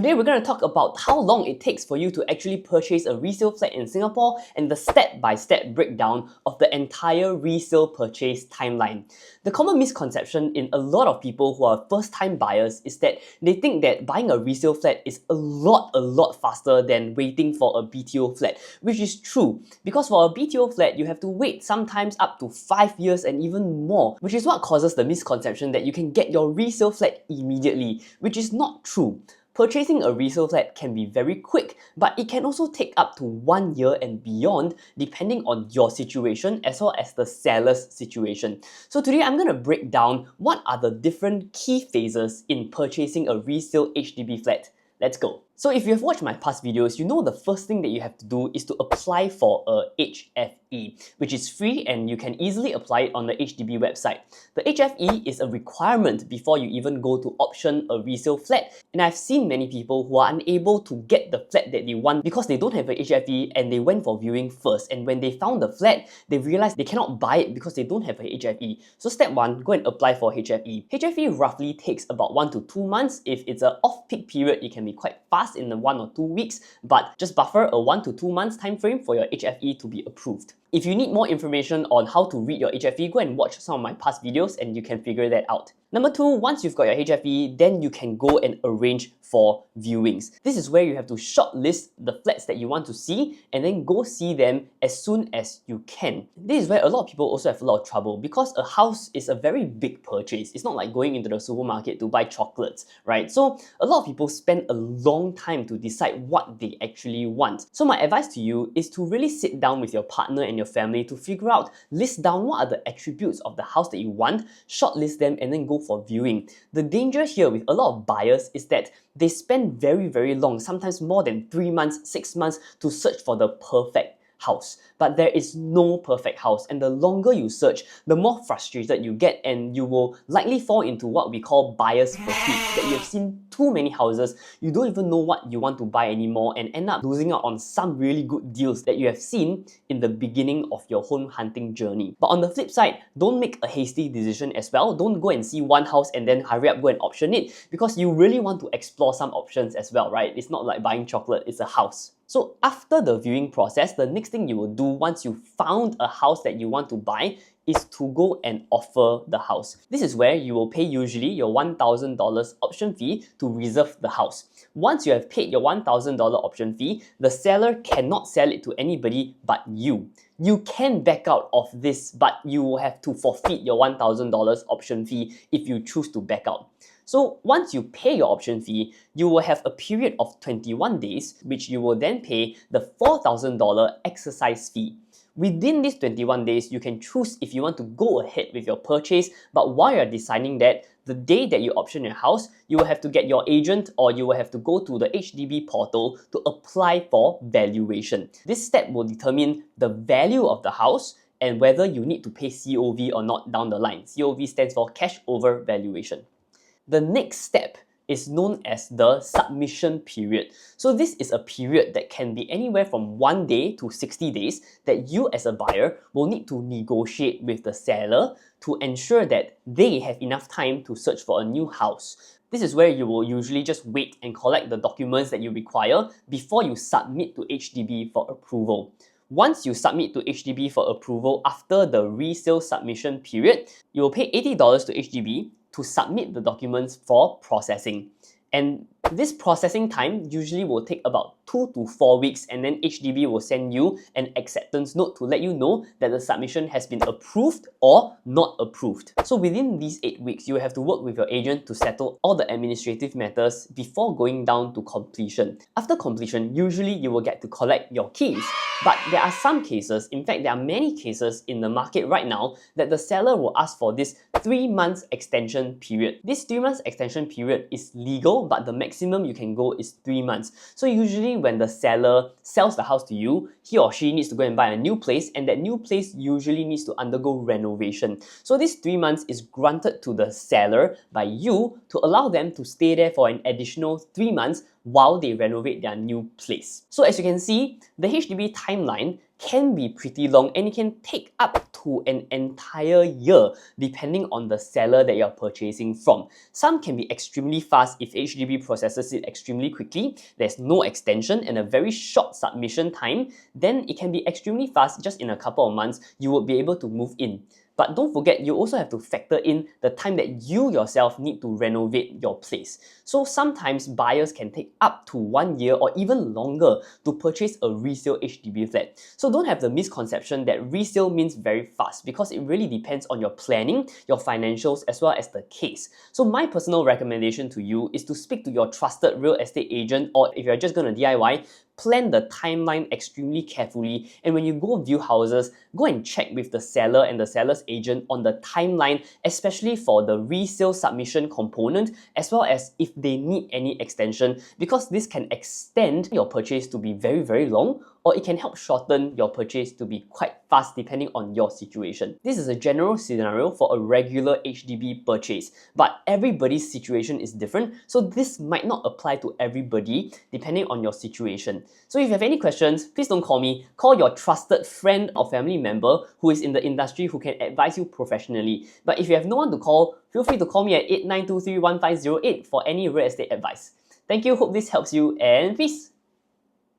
Today we're going to talk about how long it takes for you to actually purchase a resale flat in Singapore and the step-by-step breakdown of the entire resale purchase timeline. The common misconception in a lot of people who are first-time buyers is that they think that buying a resale flat is a lot faster than waiting for a BTO flat, which is true. Because for a BTO flat, you have to wait sometimes up to 5 years and even more, which is what causes the misconception that you can get your resale flat immediately, which is not true. Purchasing a resale flat can be very quick, but it can also take up to 1 year and beyond depending on your situation as well as the seller's situation. So today I'm going to break down what are the different key phases in purchasing a resale HDB flat. Let's go. So if you have watched my past videos, you know the first thing that you have to do is to apply for a HFE, which is free and you can easily apply it on the HDB website. The HFE is a requirement before you even go to option a resale flat, and I've seen many people who are unable to get the flat that they want because they don't have a HFE and they went for viewing first, and when they found the flat, they realized they cannot buy it because they don't have a HFE. So step 1, go and apply for HFE. HFE roughly takes about 1 to 2 months. If it's an off-peak period, it can be quite fast in the 1 or 2 weeks, but just buffer a 1 to 2 months time frame for your HFE to be approved. If you need more information on how to read your HFE, go and watch some of my past videos and you can figure that out. Number 2, once you've got your HFE, then you can go and arrange for viewings. This is where you have to shortlist the flats that you want to see and then go see them as soon as you can. This is where a lot of people also have a lot of trouble because a house is a very big purchase. It's not like going into the supermarket to buy chocolates, right? So a lot of people spend a long time to decide what they actually want. So my advice to you is to really sit down with your partner and your family to figure out, list down what are the attributes of the house that you want, shortlist them, and then go for viewing. The danger here with a lot of buyers is that they spend very long, sometimes more than 3 months, 6 months to search for the perfect house. But there is no perfect house, and the longer you search, the more frustrated you get, and you will likely fall into what we call buyer's fatigue, that you have seen too many houses, you don't even know what you want to buy anymore and end up losing out on some really good deals that you have seen in the beginning of your home hunting journey. But on the flip side, don't make a hasty decision as well. Don't go and see one house and then hurry up go and option it, because you really want to explore some options as well, right? It's not like buying chocolate, it's a house. So after the viewing process, the next thing you will do once you found a house that you want to buy is to go and offer the house. This is where you will pay usually your $1,000 option fee to reserve the house. Once you have paid your $1,000 option fee, the seller cannot sell it to anybody but you. You can back out of this, but you will have to forfeit your $1,000 option fee if you choose to back out. So once you pay your option fee, you will have a period of 21 days, which you will then pay the $4,000 exercise fee. Within these 21 days, you can choose if you want to go ahead with your purchase, but while you're deciding that, the day that you option your house, you will have to get your agent or you will have to go to the HDB portal to apply for valuation. This step will determine the value of the house and whether you need to pay COV or not down the line. COV stands for cash over valuation. The next step is known as the submission period. So this is a period that can be anywhere from 1 day to 60 days that you as a buyer will need to negotiate with the seller to ensure that they have enough time to search for a new house. This is where you will usually just wait and collect the documents that you require before you submit to HDB for approval. Once you submit to HDB for approval after the resale submission period, you will pay $80 to HDB to submit the documents for processing. And this processing time usually will take about 2 to 4 weeks, and then HDB will send you an acceptance note to let you know that the submission has been approved or not approved. So within these 8 weeks, you will have to work with your agent to settle all the administrative matters before going down to completion. After completion, usually you will get to collect your keys. But there are some cases, in fact there are many cases in the market right now, that the seller will ask for this 3 months extension period. This 3 months extension period is legal, but the maximum you can go is 3 months. So usually when the seller sells the house to you, he or she needs to go and buy a new place, and that new place usually needs to undergo renovation. So this 3 months is granted to the seller by you to allow them to stay there for an additional 3 months while they renovate their new place. So as you can see, the HDB timeline can be pretty long and it can take up to an entire year depending on the seller that you're purchasing from. Some can be extremely fast if HDB processes it extremely quickly, there's no extension and a very short submission time, then it can be extremely fast, just in a couple of months you would be able to move in. But don't forget, you also have to factor in the time that you yourself need to renovate your place. So sometimes buyers can take up to 1 year or even longer to purchase a resale HDB flat. So don't have the misconception that resale means very fast, because it really depends on your planning, your financials, as well as the case. So my personal recommendation to you is to speak to your trusted real estate agent, or if you're just going to DIY, plan the timeline extremely carefully, and when you go view houses, go and check with the seller and the seller's agent on the timeline, especially for the resale submission component, as well as if they need any extension, because this can extend your purchase to be very, very long, or it can help shorten your purchase to be quite fast depending on your situation. This is a general scenario for a regular HDB purchase, but everybody's situation is different, so this might not apply to everybody depending on your situation. So if you have any questions, please don't call me. Call your trusted friend or family member who is in the industry, who can advise you professionally. But if you have no one to call, feel free to call me at 89231508 for any real estate advice. Thank you, hope this helps you, and peace!